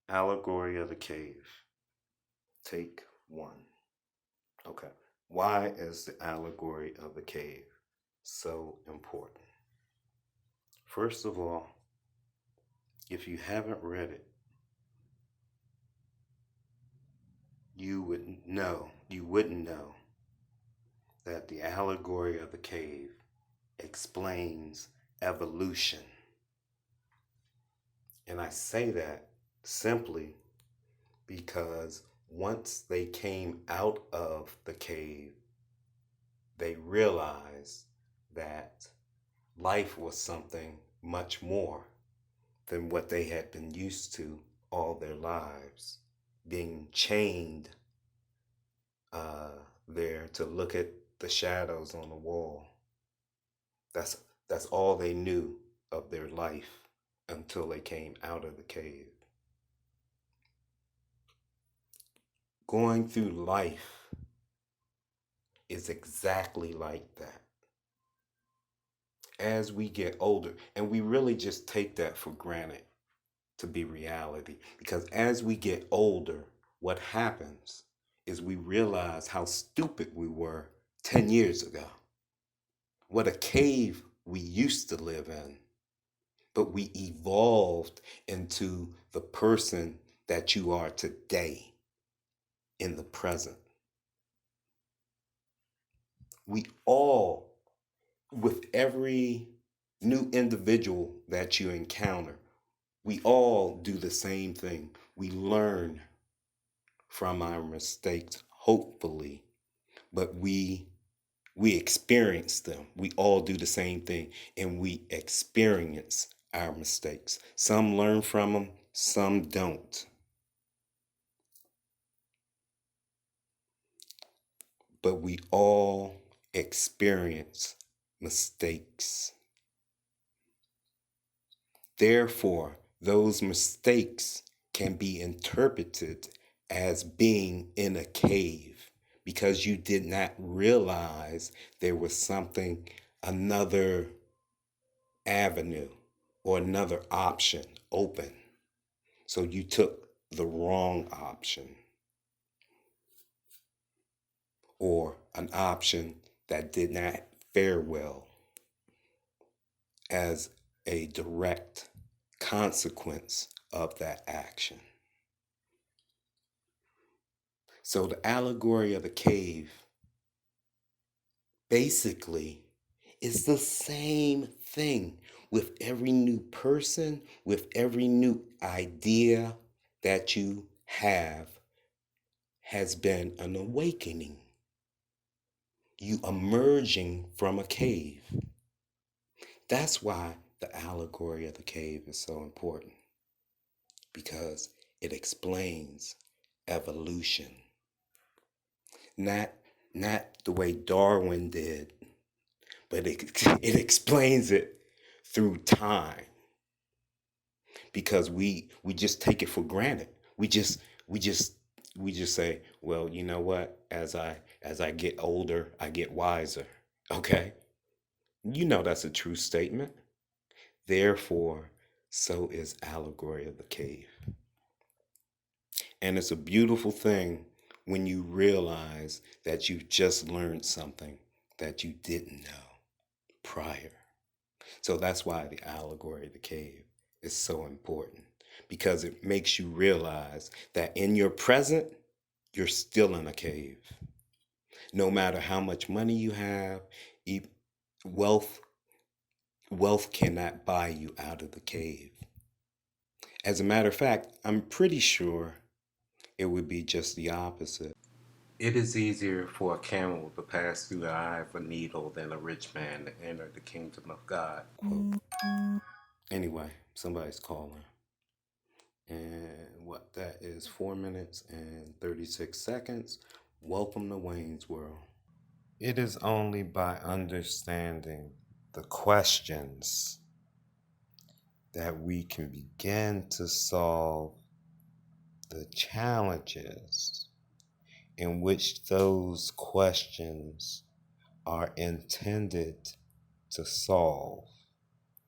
Allegory of the Cave. Take 1. Okay. Why is the allegory of the cave so important? First of all, if you haven't read it, you wouldn't know that the allegory of the cave explains evolution. And I say that simply because once they came out of the cave, they realized that life was something much more than what they had been used to all their lives, being chained there to look at the shadows on the wall. That's all they knew of their life until they came out of the cave. Going through life is exactly like that. As we get older, and we really just take that for granted to be reality, because as we get older, what happens is we realize how stupid we were 10 years ago. What a cave we used to live in. But we evolved into the person that you are today in the present. We all, with every new individual that you encounter, we all do the same thing. We learn from our mistakes, hopefully, but we experience them. We all do the same thing, and we experience our mistakes. Some learn from them, some don't. But we all experience mistakes. Therefore, those mistakes can be interpreted as being in a cave because you did not realize there was something, another avenue or another option open. So you took the wrong option, or an option that did not fare well as a direct consequence of that action. So the allegory of the cave basically is the same thing with every new person, with every new idea that you have, has been an awakening. You emerging from a cave. That's why the allegory of the cave is so important, because it explains evolution. Not the way Darwin did, but it explains it through time. Because we just take it for granted. We just say, well, you know what? As I get older, I get wiser. Okay? You know that's a true statement. Therefore, so is allegory of the cave. And it's a beautiful thing when you realize that you just learned something that you didn't know prior. So that's why the allegory of the cave is so important, because it makes you realize that in your present, you're still in a cave. No matter how much money you have, wealth cannot buy you out of the cave. As a matter of fact, I'm pretty sure it would be just the opposite. It is easier for a camel to pass through the eye of a needle than a rich man to enter the kingdom of God. Quote. Anyway, somebody's calling. And what that is, 4 minutes and 36 seconds. Welcome to Wayne's World. It is only by understanding the questions that we can begin to solve the challenges in which those questions are intended to solve.